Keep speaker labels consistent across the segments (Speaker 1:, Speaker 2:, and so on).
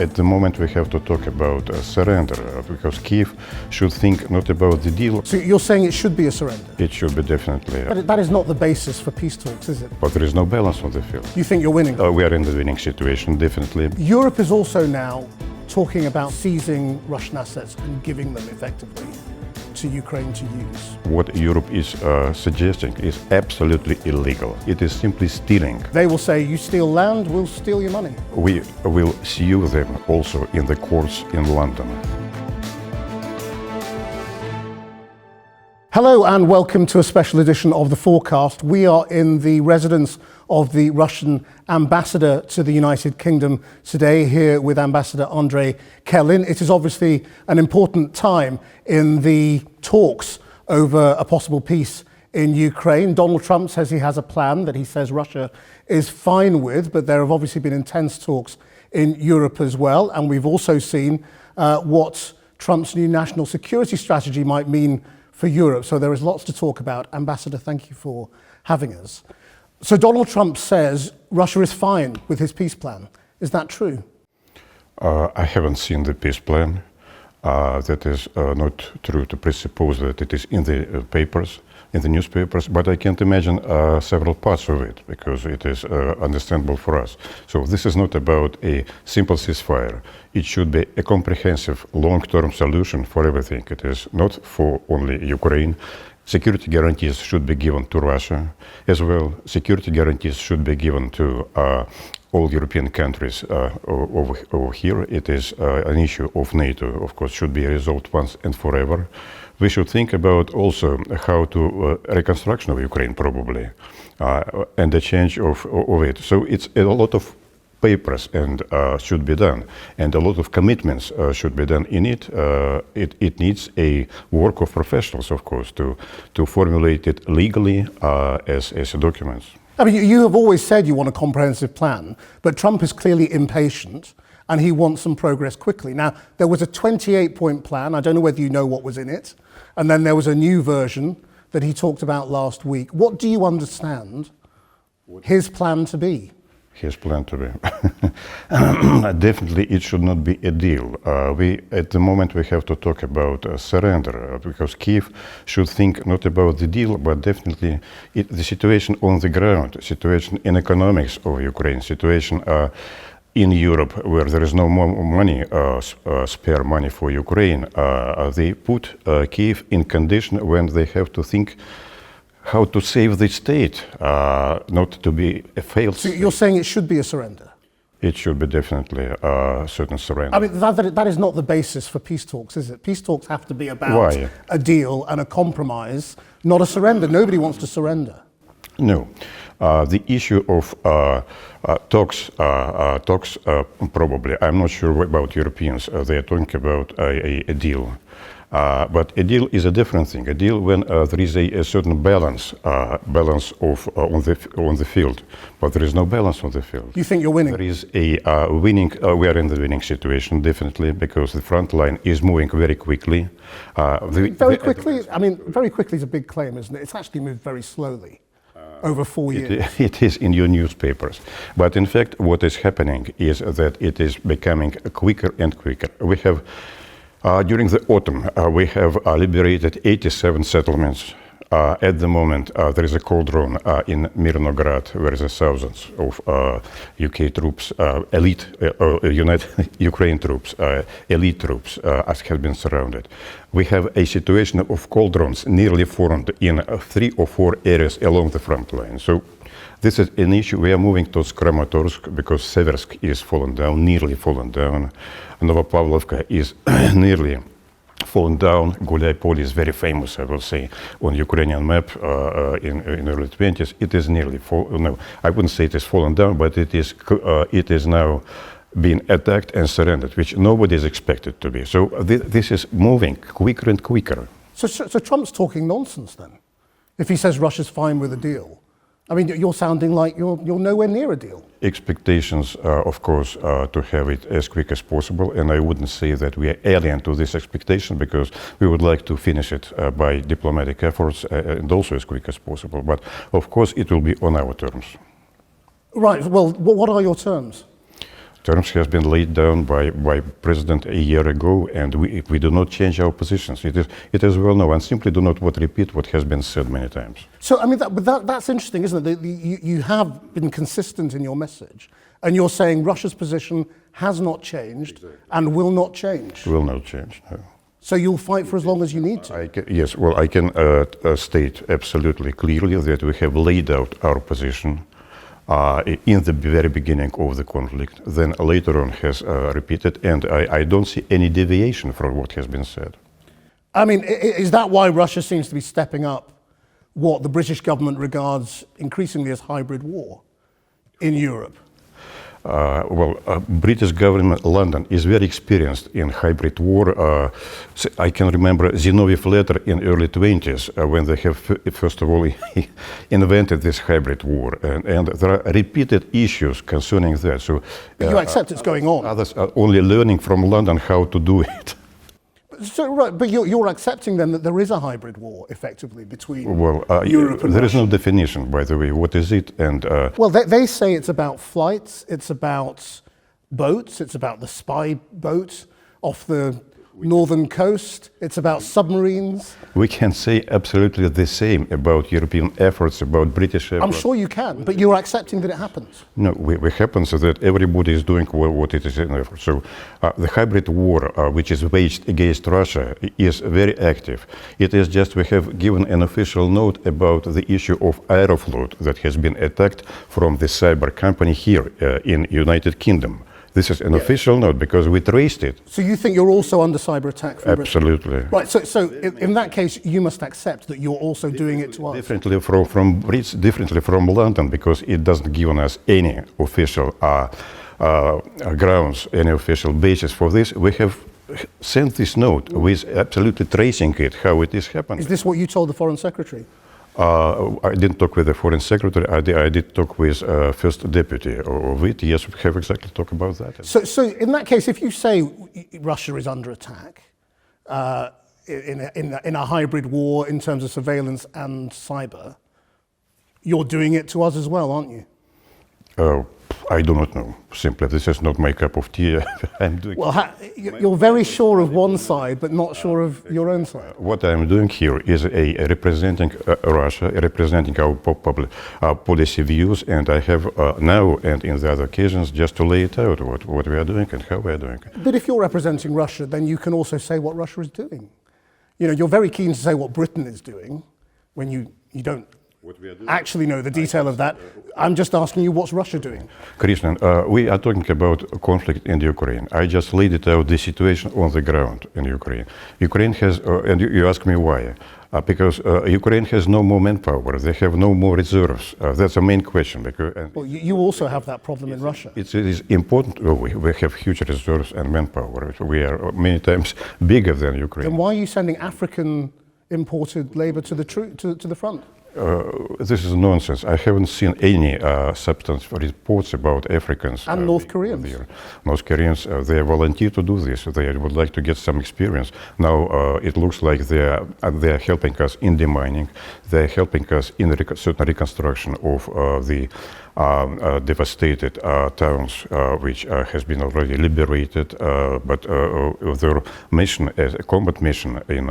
Speaker 1: At the moment we have to talk about surrender, because Kiev should think not about the deal.
Speaker 2: So you're saying it should be a surrender?
Speaker 1: It should be definitely.
Speaker 2: But that is not the basis for peace talks, is it?
Speaker 1: But there is no balance on the field.
Speaker 2: You think you're winning?
Speaker 1: We are in the winning situation, definitely.
Speaker 2: Europe is also now talking about seizing Russian assets and giving them effectively to Ukraine to use.
Speaker 1: What Europe is suggesting is absolutely illegal. It is simply stealing.
Speaker 2: They will say, you steal land, we'll steal your money.
Speaker 1: We will sue them also in the courts in London.
Speaker 2: Hello and welcome to a special edition of the Fourcast. We are in the residence of the Russian ambassador to the United Kingdom today, here with Ambassador Andrei Kelin. It is obviously an important time in the talks over a possible peace in Ukraine. Donald Trump says he has a plan that he says Russia is fine with, but there have obviously been intense talks in Europe as well. And we've also seen what Trump's new national security strategy might mean for Europe. So there is lots to talk about. Ambassador, thank you for having us. So Donald Trump says Russia is fine with his peace plan. Is that true?
Speaker 1: I haven't seen the peace plan. That is not true to presuppose that it is in the papers, in the newspapers, but I can't imagine several parts of it because it is understandable for us. So this is not about a simple ceasefire. It should be a comprehensive long-term solution for everything. It is not for only Ukraine. Security guarantees should be given to Russia as well. Security guarantees should be given to all European countries over here. It is an issue of NATO, of course, should be resolved once and forever. We should think about also how to reconstruction of Ukraine probably and the change of it. So it's a lot of papers and should be done, and a lot of commitments should be done in it. It needs a work of professionals, of course, to formulate it legally as documents.
Speaker 2: I mean, you have always said you want a comprehensive plan, but Trump is clearly impatient and he wants some progress quickly. Now, there was a 28-point plan. I don't know whether you know what was in it. And then there was a new version that he talked about last week. What do you understand his plan to be?
Speaker 1: His plan to be. Definitely it should not be a deal. At the moment we have to talk about surrender, because Kiev should think not about the deal, but definitely the situation on the ground, situation in economics of Ukraine, situation in Europe where there is no more money, spare money for Ukraine. They put Kiev in condition when they have to think how to save the state, not to be a failed state.
Speaker 2: So you're saying it should be a surrender?
Speaker 1: It should be definitely a certain surrender.
Speaker 2: I mean, that is not the basis for peace talks, is it? Peace talks have to be about a deal and a compromise, not a surrender. Nobody wants to surrender.
Speaker 1: No. The issue of talks, probably, I'm not sure about Europeans, they are talking about a deal. But a deal is a different thing. A deal when there is a certain balance of on the field, but there is no balance on the field.
Speaker 2: You think you're winning?
Speaker 1: There is a winning. We are in the winning situation definitely because the front line is moving very quickly.
Speaker 2: Very quickly. I mean, very quickly is a big claim, isn't it? It's actually moved very slowly. Over 4 years.
Speaker 1: It is in your newspapers. But in fact, what is happening is that it is becoming quicker and quicker. We have, during the autumn, we have liberated 87 settlements. At the moment, there is a cauldron in Mirnograd, where there are thousands of UK troops, elite, United Ukraine troops, elite troops, have been surrounded. We have a situation of cauldrons nearly formed in 3 or 4 areas along the front line. So this is an issue. We are moving towards Kramatorsk because Seversk is fallen down, nearly fallen down. Novopavlovka is nearly fallen down. Gulyai is very famous, I will say, on Ukrainian map in early 20s. It is nearly no, I wouldn't say it is fallen down, but it is now being attacked and surrendered, which nobody is expected to be. So this is moving quicker and quicker.
Speaker 2: So Trump's talking nonsense then, if he says Russia's fine with a deal. I mean, you're sounding like you're nowhere near a deal.
Speaker 1: Expectations, of course, to have it as quick as possible, and I wouldn't say that we are alien to this expectation because we would like to finish it by diplomatic efforts and also as quick as possible. But of course, it will be on our terms.
Speaker 2: Right. Well, what are your terms?
Speaker 1: Terms has been laid down by President a year ago, and we do not change our positions. It is well known, and simply do not repeat what has been said many times.
Speaker 2: So, I mean, that's interesting, isn't it? You have been consistent in your message, and you're saying Russia's position has not changed and will not change.
Speaker 1: Will not change, no.
Speaker 2: So you'll fight for as long as you need to?
Speaker 1: Yes, well, I can state absolutely clearly that we have laid out our position in the very beginning of the conflict, then later on has repeated, and I don't see any deviation from what has been said.
Speaker 2: I mean, is that why Russia seems to be stepping up what the British government regards increasingly as hybrid war in Europe?
Speaker 1: British government, London, is very experienced in hybrid war. I can remember Zinoviev letter in early 20s when they have, first of all, invented this hybrid war. And there are repeated issues concerning that. So
Speaker 2: you accept it's going on?
Speaker 1: Others are only learning from London how to do it.
Speaker 2: So, right, but you're accepting then that there is a hybrid war, effectively, between Europe and
Speaker 1: there
Speaker 2: Russia.
Speaker 1: is no definition, by the way. What is it? And
Speaker 2: well, they say it's about flights, it's about boats, it's about the spy boat off the northern coast, it's about submarines.
Speaker 1: We can say absolutely the same about European efforts, about British efforts.
Speaker 2: I'm sure you can, but you're accepting that it happens.
Speaker 1: No, it happens that everybody is doing what it is in effort. So the hybrid war, which is waged against Russia, is very active. It is just we have given an official note about the issue of Aeroflot that has been attacked from the cyber company here in United Kingdom. This is an official note because we traced it.
Speaker 2: So you think you're also under cyber attack from
Speaker 1: Absolutely.
Speaker 2: Britain? Right, so in that case, you must accept that you're also doing it to us.
Speaker 1: Differently from Brits, differently from London, because it doesn't give us any official grounds, any official basis for this. We have sent this note with absolutely tracing it, how it is happening.
Speaker 2: Is this what you told the Foreign Secretary?
Speaker 1: I didn't talk with the Foreign Secretary. I did talk with First Deputy of it. Yes, we have exactly talked about that.
Speaker 2: So in that case, if you say Russia is under attack in a hybrid war in terms of surveillance and cyber, you're doing it to us as well, aren't you?
Speaker 1: I do not know. Simply, this is not my cup of tea. I'm doing.
Speaker 2: Well, you're very sure of one side, but not sure of your own side.
Speaker 1: What I'm doing here is representing Russia, representing our public policy views, and I have now and in the other occasions just to lay it out what we are doing and how we are doing it.
Speaker 2: But if you're representing Russia, then you can also say what Russia is doing. You know, you're very keen to say what Britain is doing when you don't actually know the detail of that. I'm just asking you, what's Russia doing?
Speaker 1: Krishnan, we are talking about conflict in Ukraine. I just laid it out, the situation on the ground in Ukraine. Ukraine has, and you ask me why, because Ukraine has no more manpower, they have no more reserves. That's the main question. Because,
Speaker 2: well, you also have that problem in Russia.
Speaker 1: It is important, we have huge reserves and manpower. We are many times bigger than Ukraine.
Speaker 2: Then why are you sending African imported labor to the front?
Speaker 1: This is nonsense. I haven't seen any substantive reports about Africans.
Speaker 2: And North Koreans.
Speaker 1: North Koreans, they volunteer to do this. They would like to get some experience. Now it looks like they are helping us in demining. They're helping us in certain reconstruction of the devastated towns, which has been already liberated. But their mission, as a combat mission in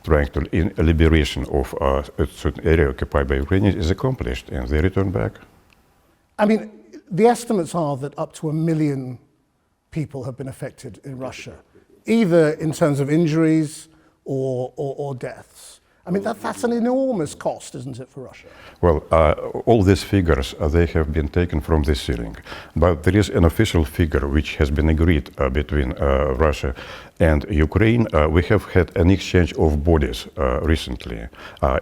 Speaker 1: trying to liberation of a certain area occupied by Ukrainians is accomplished, and they return back.
Speaker 2: I mean, the estimates are that up to 1 million people have been affected in Russia, either in terms of injuries or deaths. I mean, that's an enormous cost, isn't it, for Russia?
Speaker 1: Well, all these figures, they have been taken from the ceiling. But there is an official figure which has been agreed between Russia and Ukraine. We have had an exchange of bodies recently,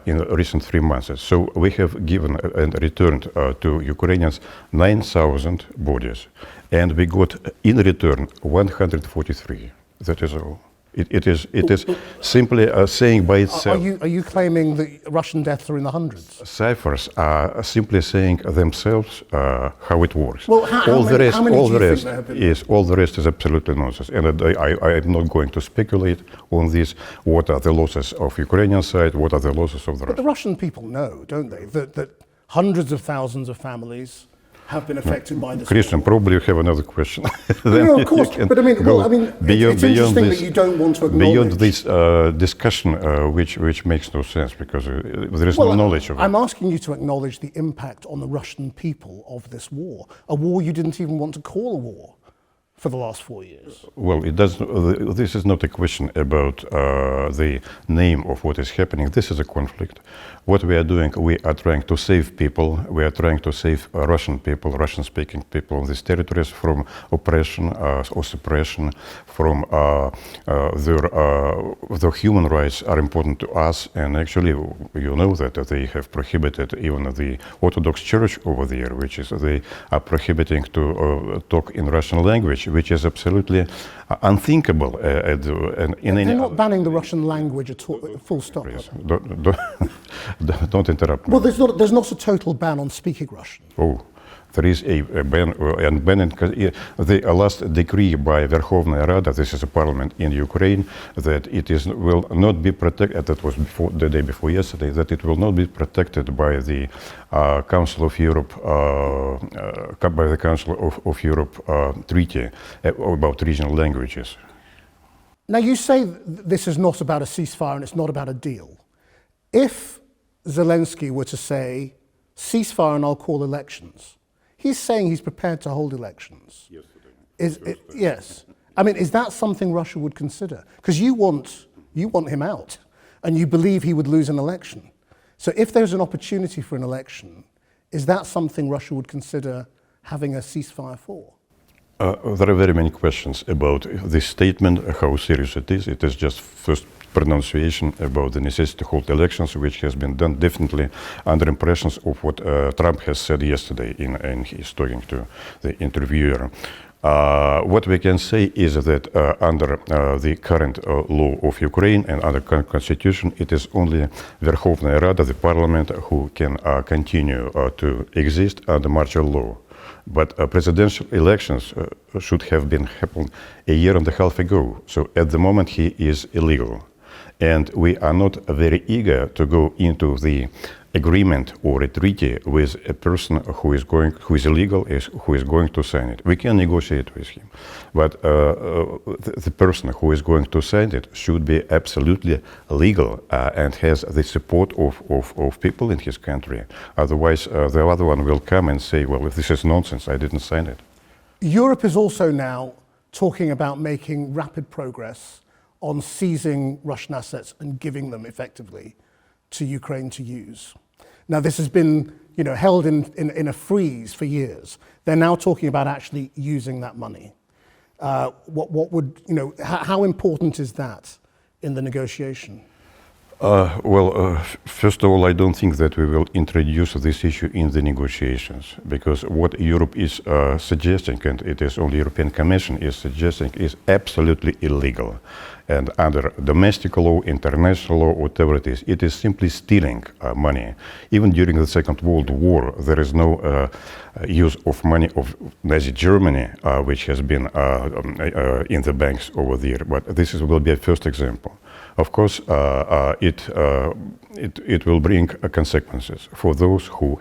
Speaker 1: in recent 3 months. So we have given and returned to Ukrainians 9,000 bodies. And we got in return 143. That is all. It is simply saying by itself.
Speaker 2: Are you claiming that Russian deaths are in the hundreds?
Speaker 1: Ciphers are simply saying themselves how it works.
Speaker 2: Well, how many do you think there have been?
Speaker 1: Yes, all the rest is absolutely nonsense. And I am not going to speculate on this. What are the losses of Ukrainian side? What are the losses of the Russian?
Speaker 2: But the Russian people know, don't they, that hundreds of thousands of families have been affected by this.
Speaker 1: Krishnan, probably you have another question.
Speaker 2: No, of course. But I mean, it's interesting that you don't want to acknowledge.
Speaker 1: Beyond this discussion, which makes no sense because there is no knowledge of it.
Speaker 2: I'm asking you to acknowledge the impact on the Russian people of this war, a war you didn't even want to call a war for the last 4 years.
Speaker 1: Well, this is not a question about the name of what is happening. This is a conflict. What we are doing, we are trying to save people. We are trying to save Russian people, Russian-speaking people on these territories from oppression or suppression, from their human rights are important to us. And actually, you know that they have prohibited even the Orthodox Church over there, which is they are prohibiting to talk in Russian language, which is absolutely unthinkable.
Speaker 2: They're not banning the Russian language at all, full stop.
Speaker 1: Please, don't interrupt me.
Speaker 2: Well, there's not a total ban on speaking Russian.
Speaker 1: Oh, there is a ban, and banning the last decree by Verkhovная Rada, this is a parliament in Ukraine, that will not be protected, that was the day before yesterday, that it will not be protected by the Council of Europe, treaty about regional languages.
Speaker 2: Now you say this is not about a ceasefire and it's not about a deal. If Zelensky were to say, ceasefire and I'll call elections, he's saying he's prepared to hold elections. Yes. I mean, is that something Russia would consider? Because you want him out, and you believe he would lose an election. So if there's an opportunity for an election, is that something Russia would consider having a ceasefire for?
Speaker 1: There are very many questions about this statement, how serious it is. It is just first pronunciation about the necessity to hold elections, which has been done definitely under impressions of what Trump has said yesterday in his talking to the interviewer. What we can say is that under the current law of Ukraine and under current constitution, it is only Verkhovная Rada, the parliament, who can continue to exist under martial law. But presidential elections should have been happened a year and a half ago. So at the moment he is illegal. And we are not very eager to go into the agreement or a treaty with a person who is illegal, who is going to sign it. We can negotiate with him, but the person who is going to sign it should be absolutely legal and has the support of people in his country. Otherwise, the other one will come and say, well, if this is nonsense, I didn't sign it.
Speaker 2: Europe is also now talking about making rapid progress on seizing Russian assets and giving them effectively to Ukraine to use. Now, this has been, held in a freeze for years. They're now talking about actually using that money. How important is that in the negotiation?
Speaker 1: First of all, I don't think that we will introduce this issue in the negotiations, because what Europe is suggesting, and it is only European Commission is suggesting, is absolutely illegal. And under domestic law, international law, whatever it is simply stealing money. Even during the Second World War, there is no use of money of Nazi Germany, which has been in the banks over there. But this will be a first example. Of course, it will bring consequences for those who,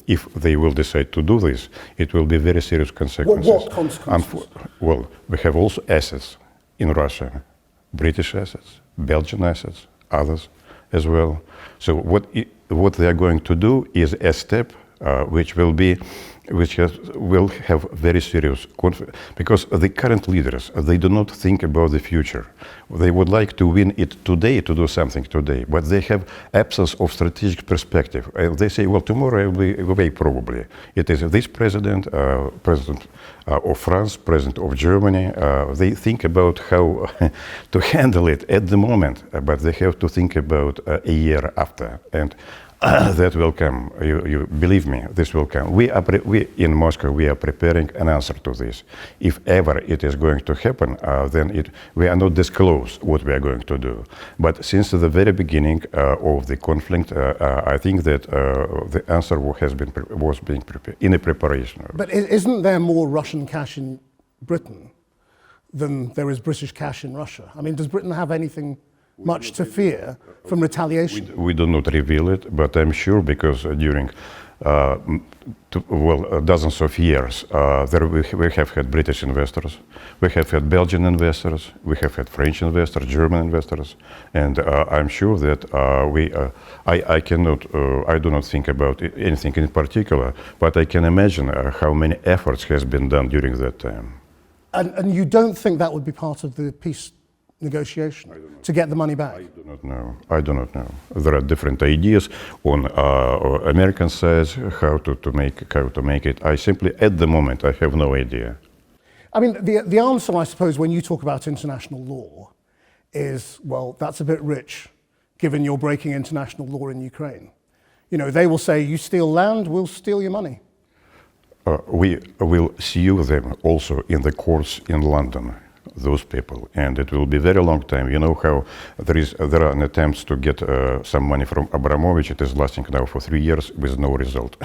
Speaker 1: if they will decide to do this, it will be very serious consequences.
Speaker 2: What consequences?
Speaker 1: Well, we have also assets in Russia, British assets, Belgian assets, others as well. So what they are going to do is a step which will have very serious conflict, because the current leaders, they do not think about the future. They would like to win it today, to do something today, but they have absence of strategic perspective. And they say, well, tomorrow I will be away probably. It is this president, president of France, president of Germany. They think about how to handle it at the moment, but they have to think about a year after. And that will come. You believe me, this will come. We in Moscow, we are preparing an answer to this. If ever it is going to happen, then we are not disclose what we are going to do. But since the very beginning of the conflict, I think that the answer was being prepared in a preparation.
Speaker 2: But isn't there more Russian cash in Britain than there is British cash in Russia? I mean, does Britain have anything much to fear from retaliation?
Speaker 1: We do not reveal it, but I'm sure, because during dozens of years, we have had British investors, we have had Belgian investors, we have had French investors, German investors, and I'm sure that I do not think about anything in particular, but I can imagine how many efforts has been done during that time.
Speaker 2: And you don't think that would be part of the peace negotiation to get the money back?
Speaker 1: I do not know. I do not know. There are different ideas on American side how to make it. I simply, at the moment, I have no idea.
Speaker 2: I mean, the answer, I suppose, when you talk about international law is, well, that's a bit rich, given you're breaking international law in Ukraine. You know, they will say, you steal land, we'll steal your money.
Speaker 1: We will sue them also in the courts in London, those people, and it will be a very long time. You know how there are attempts to get some money from Abramovich. It is lasting now for 3 years with no result.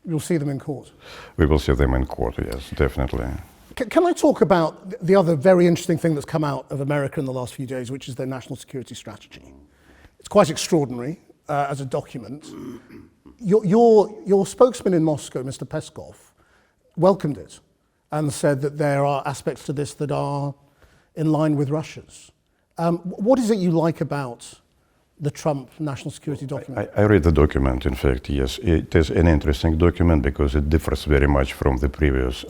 Speaker 2: You'll see them in court?
Speaker 1: We will see them in court, yes, definitely.
Speaker 2: Can I talk about the other very interesting thing that's come out of America in the last few days, which is their national security strategy? It's quite extraordinary as a document. Your spokesman in Moscow, Mr. Peskov, welcomed it and said that there are aspects to this that are in line with Russia's. What is it you like about the Trump national security document?
Speaker 1: I read the document, in fact, yes. It is an interesting document because it differs very much from the previous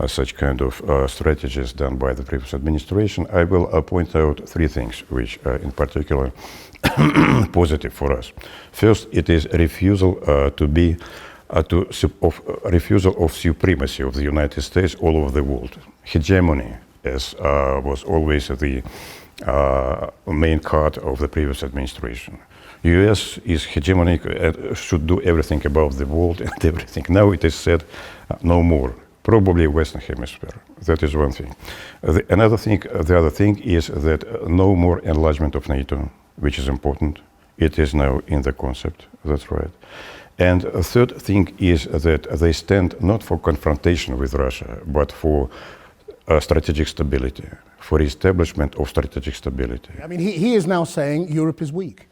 Speaker 1: such kind of strategies done by the previous administration. I will point out 3 things which in particular positive for us. First, it is a refusal refusal of supremacy of the United States all over the world. Hegemony, as was always the main card of the previous administration. U.S. is hegemonic and should do everything about the world and everything. Now it is said no more. Probably Western Hemisphere. That is one thing. The other thing is that no more enlargement of NATO, which is important. It is now in the concept. That's right. And a third thing is that they stand not for confrontation with Russia, but for strategic stability, for establishment of strategic stability.
Speaker 2: I mean, he is now saying Europe is weak.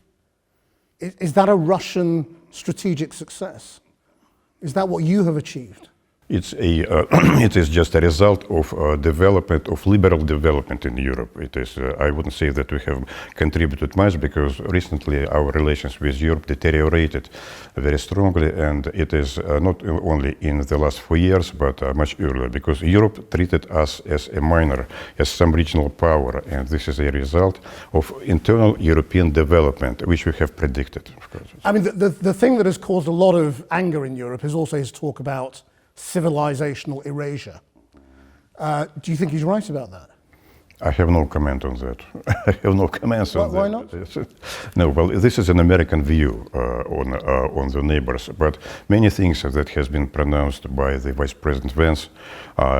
Speaker 2: Is that a Russian strategic success? Is that what you have achieved?
Speaker 1: It is just a result of development, of liberal development in Europe. It is, I wouldn't say that we have contributed much because recently our relations with Europe deteriorated very strongly, and it is not only in the last 4 years, but much earlier, because Europe treated us as a minor, as some regional power, and this is a result of internal European development, which we have predicted, of course.
Speaker 2: I mean, the thing that has caused a lot of anger in Europe is also his talk about civilizational erasure. Do you think he's right about that?
Speaker 1: I have no comment on that. I have no comments on that.
Speaker 2: Why not?
Speaker 1: No, well, this is an American view on the neighbors, but many things that has been pronounced by the Vice President Vance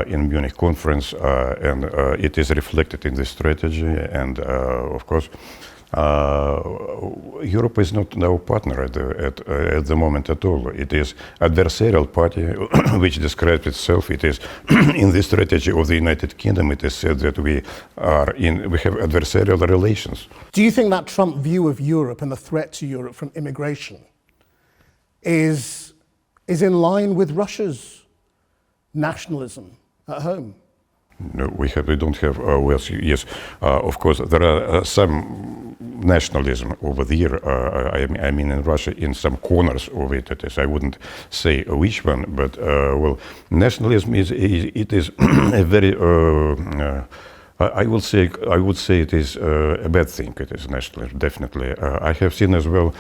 Speaker 1: in Munich conference, and it is reflected in the strategy, and of course, Europe is not our partner at the moment at all. It is adversarial party, which describes itself. It is in the strategy of the United Kingdom. It is said that we have adversarial relations.
Speaker 2: Do you think that Trump view of Europe and the threat to Europe from immigration is in line with Russia's nationalism at home?
Speaker 1: No, we don't have. Well, yes, of course, there are some nationalism over there. I mean, in Russia, in some corners of it. It is. I wouldn't say which one, but well, nationalism is a very. I would say it is a bad thing. It is nationalism, definitely. I have seen as well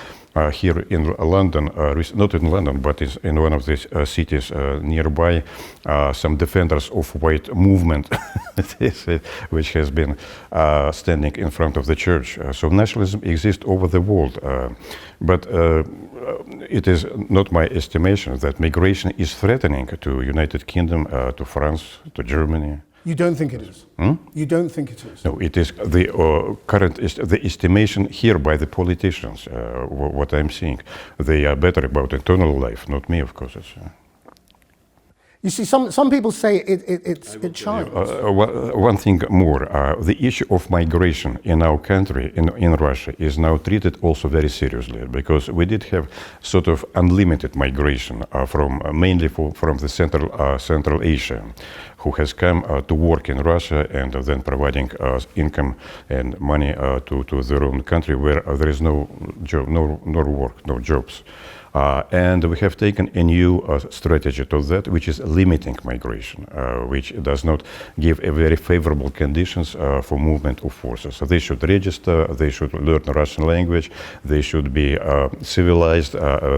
Speaker 1: here in London, not in London, but in one of these cities nearby, some defenders of white movement, which has been standing in front of the church. So nationalism exists over the world, but it is not my estimation that migration is threatening to United Kingdom, to France, to Germany.
Speaker 2: You don't think it is? You don't think it is?
Speaker 1: No, it is the current the estimation here by the politicians. What I'm seeing, they are better about internal life, not me, of course.
Speaker 2: You see, some people say it chimes.
Speaker 1: One thing more, the issue of migration in our country, in Russia, is now treated also very seriously, because we did have sort of unlimited migration mainly from the Central Asia, who has come to work in Russia and then providing income and money to their own country, where there is no job, no work, no jobs. And we have taken a new strategy to that, which is limiting migration, which does not give a very favorable conditions for movement of forces. So they should register, they should learn the Russian language, they should be civilized,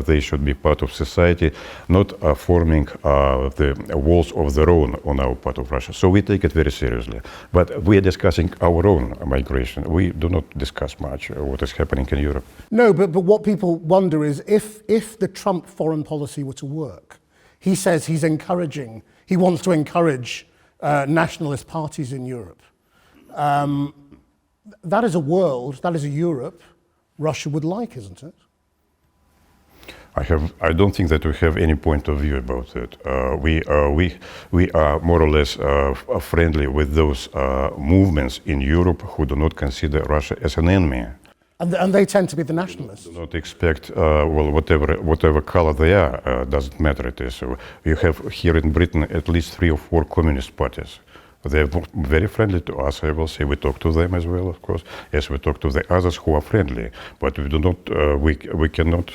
Speaker 1: they should be part of society, not forming the walls of their own on our part of Russia. So we take it very seriously. But we are discussing our own migration. We do not discuss much what is happening in Europe.
Speaker 2: No, but what people wonder is if the Trump foreign policy were to work, he says he wants to encourage nationalist parties in Europe. That is a world, that is a Europe Russia would like, isn't it?
Speaker 1: I don't think that we have any point of view about it. We are more or less friendly with those movements in Europe who do not consider Russia as an enemy.
Speaker 2: And they tend to be the nationalists.
Speaker 1: Do not expect, well, whatever color they are, doesn't matter. It is. You have here in Britain at least 3 or 4 communist parties. They're very friendly to us, I will say. We talk to them as well, of course, as we talk to the others who are friendly. But we do not, we cannot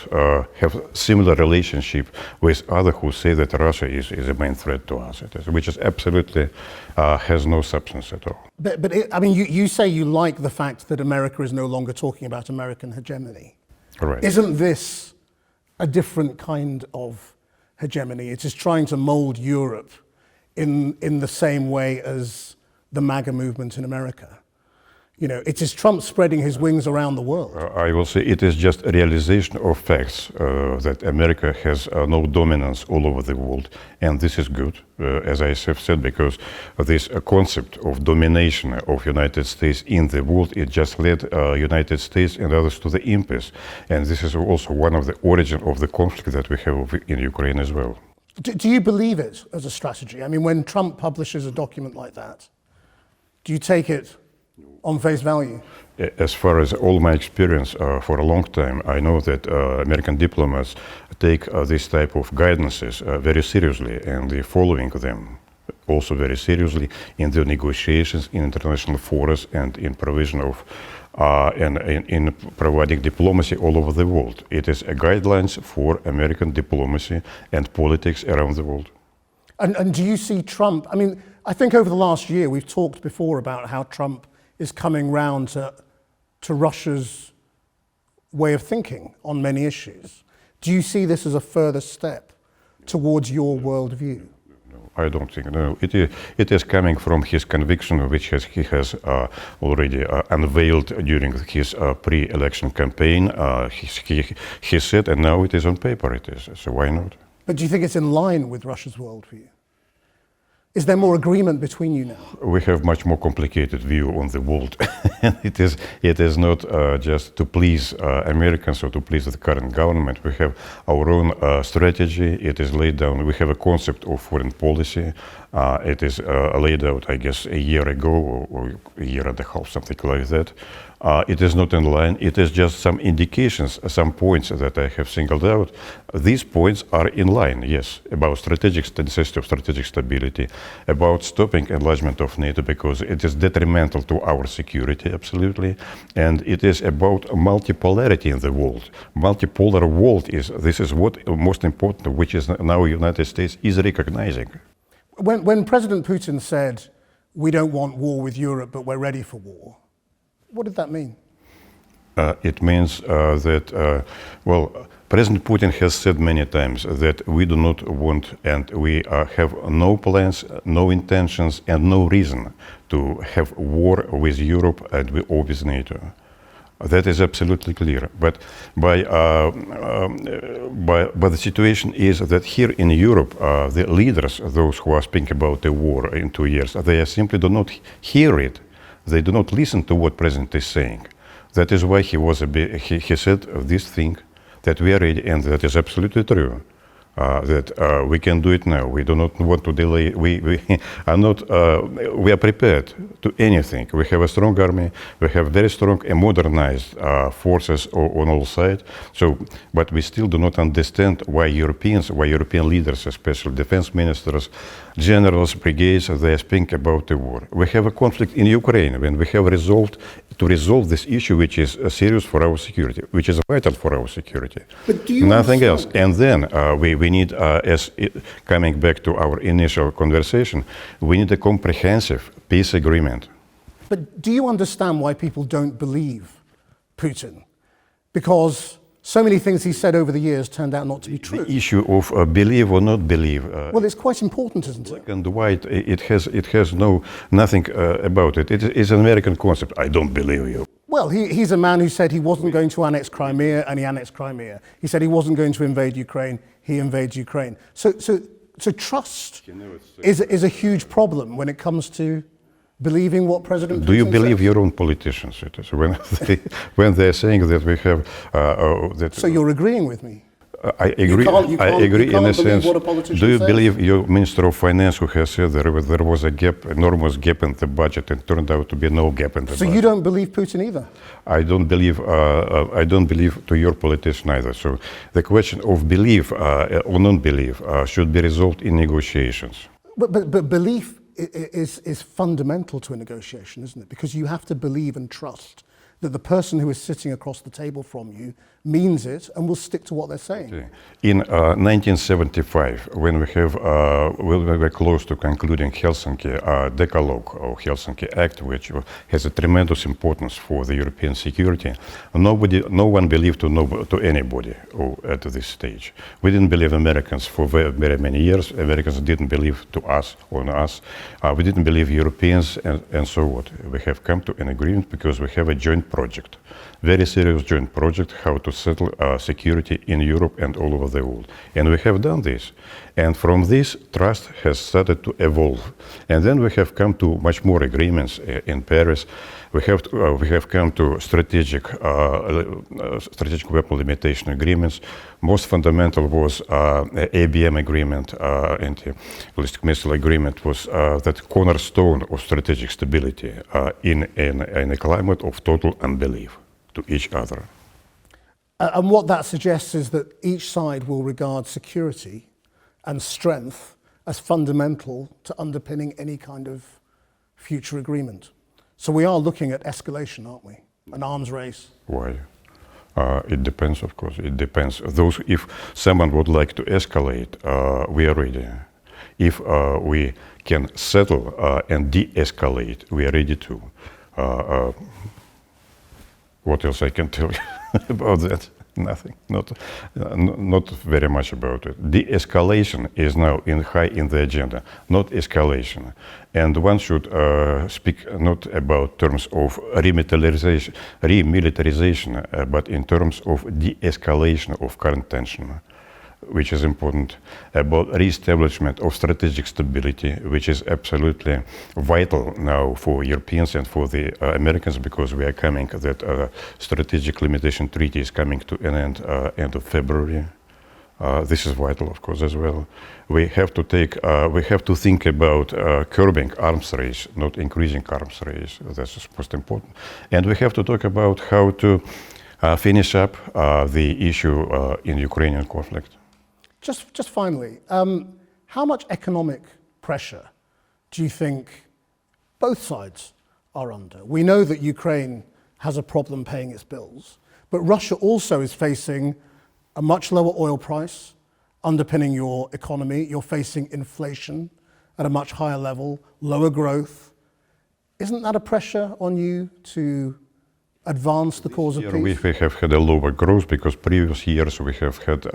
Speaker 1: have similar relationship with others who say that Russia is a main threat to us, which is absolutely has no substance at all.
Speaker 2: But I mean, you say you like the fact that America is no longer talking about American hegemony.
Speaker 1: Right.
Speaker 2: Isn't this a different kind of hegemony? It is trying to mold Europe in the same way as the MAGA movement in America. You know, it is Trump spreading his wings around the world.
Speaker 1: I will say it is just a realization of facts that America has no dominance all over the world, and this is good, as I have said, because this concept of domination of United States in the world, it just led United States and others to the impasse, and this is also one of the origin of the conflict that we have in Ukraine as well.
Speaker 2: Do you believe it as a strategy? I mean, when Trump publishes a document like that, do you take it on face value?
Speaker 1: As far as all my experience for a long time, I know that American diplomats take this type of guidances very seriously, and they're following them also very seriously in the negotiations, in international forums, and in provision of and in providing diplomacy all over the world. It is a guidelines for American diplomacy and politics around the world.
Speaker 2: And do you see Trump, I mean, I think over the last year we've talked before about how Trump is coming round to Russia's way of thinking on many issues. Do you see this as a further step towards your worldview?
Speaker 1: I don't think, no. It is coming from his conviction, which he has already unveiled during his pre-election campaign. He said, and now it is on paper, it is, so why not?
Speaker 2: But do you think it's in line with Russia's worldview? Is there more agreement between you now?
Speaker 1: We have much more complicated view on the world. It is not just to please Americans or to please the current government. We have our own strategy. It is laid down. We have a concept of foreign policy. It is laid out, I guess, a year ago or a year and a half, something like that. It is not in line. It is just some indications, some points that I have singled out. These points are in line, yes, about necessity of strategic stability, about stopping enlargement of NATO because it is detrimental to our security, absolutely, and it is about multipolarity in the world. Multipolar world this is what most important, which is now United States is recognizing.
Speaker 2: When President Putin said, "We don't want war with Europe, but we're ready for war," what did that mean?
Speaker 1: It means that, well, President Putin has said many times that we do not want and we have no plans, no intentions and no reason to have war with Europe and with NATO. That is absolutely clear. But the situation is that here in Europe, the leaders, those who are speaking about the war in 2 years, they simply do not hear it. They do not listen to what President is saying. That is why he said this thing, that we are ready, and that is absolutely true. that we can do it now. We do not want to delay. We are not. We are prepared to anything. We have a strong army. We have very strong and modernized forces on all sides. So, but we still do not understand why European leaders, especially defense ministers, generals, brigades, they are speaking about the war. We have a conflict in Ukraine. When we have resolve this issue, which is serious for our security, which is vital for our security.
Speaker 2: But do you
Speaker 1: Nothing else.
Speaker 2: understand-
Speaker 1: And then we need, coming back to our initial conversation, we need a comprehensive peace agreement.
Speaker 2: But do you understand why people don't believe Putin? Because so many things he said over the years turned out not to be true.
Speaker 1: The issue of believe or not believe.
Speaker 2: Well, it's quite important, isn't it?
Speaker 1: Black and white, it has nothing about it. It is an American concept. I don't believe you.
Speaker 2: Well, he's a man who said he wasn't going to annex Crimea, and he annexed Crimea. He said he wasn't going to invade Ukraine, he invades Ukraine. So trust is a huge problem when it comes to believing what President Putin
Speaker 1: Do you believe
Speaker 2: says.
Speaker 1: your own politicians? It is when they're saying that we have that.
Speaker 2: So you're agreeing with me?
Speaker 1: I agree.
Speaker 2: You
Speaker 1: I
Speaker 2: can't
Speaker 1: agree in a
Speaker 2: believe
Speaker 1: sense.
Speaker 2: what a politician
Speaker 1: Do you
Speaker 2: says?
Speaker 1: believe your Minister of Finance who has said there was a gap, enormous gap in the budget, and turned out to be no gap in the
Speaker 2: So
Speaker 1: budget?
Speaker 2: you don't believe Putin either?
Speaker 1: I don't believe. I don't believe to your politician either. So the question of belief or non-belief should be resolved in negotiations.
Speaker 2: But belief is fundamental to a negotiation, isn't it? Because you have to believe and trust that the person who is sitting across the table from you means it and will stick to what they're saying.
Speaker 1: In 1975, when we were close to concluding Helsinki Decalogue or Helsinki Act, which has a tremendous importance for the European security, no one believed to anybody at this stage. We didn't believe Americans for very, very many years. Americans didn't believe to us on us. We didn't believe Europeans, and so what. We have come to an agreement because we have a joint project, very serious joint project, how to settle security in Europe and all over the world. And we have done this. And from this, trust has started to evolve. And then we have come to much more agreements in Paris. We have come to strategic weapon limitation agreements. Most fundamental was ABM agreement, anti-ballistic missile agreement, was that cornerstone of strategic stability in a climate of total unbelief to each other.
Speaker 2: And what that suggests is that each side will regard security and strength as fundamental to underpinning any kind of future agreement. So we are looking at escalation, aren't we? An arms race.
Speaker 1: Why? It depends, of course. It depends. If someone would like to escalate, we are ready. If we can settle and de-escalate, we are ready to. What else I can tell you about that? Nothing. Not very much about it. De-escalation is now high in the agenda, not escalation. And one should speak not about terms of remilitarization, but in terms of de-escalation of current tension, which is important, about re-establishment of strategic stability, which is absolutely vital now for Europeans and for the Americans, because we are coming, that strategic limitation treaty is coming to an end of February. This is vital, of course, as well. We have to think about curbing arms race, not increasing arms race. That's most important. And we have to talk about how to finish up the issue in Ukrainian conflict.
Speaker 2: Just finally, how much economic pressure do you think both sides are under? We know that Ukraine has a problem paying its bills, but Russia also is facing a much lower oil price underpinning your economy. You're facing inflation at a much higher level, lower growth. Isn't that a pressure on you to advance the cause of peace?
Speaker 1: We have had a lower growth because previous years we have had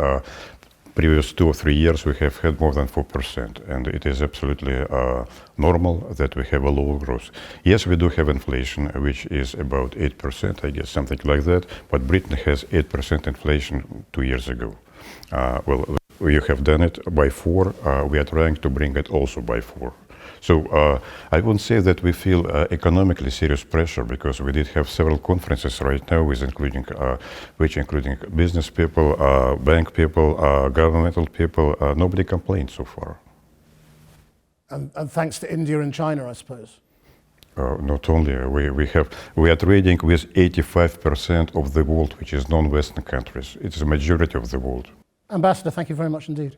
Speaker 1: previous 2 or 3 years we have had more than 4%, and it is absolutely normal that we have a lower growth. Yes, we do have inflation, which is about 8%, I guess, something like that, but Britain has 8% inflation 2 years ago. Well, you have done it by 4, we are trying to bring it also by 4. So I wouldn't say that we feel economically serious pressure, because we did have several conferences right now, with including business people, bank people, governmental people. Nobody complained so far.
Speaker 2: And thanks to India and China, I suppose.
Speaker 1: Not only, we are trading with 85% of the world, which is non-Western countries. It's the majority of the world.
Speaker 2: Ambassador, thank you very much indeed.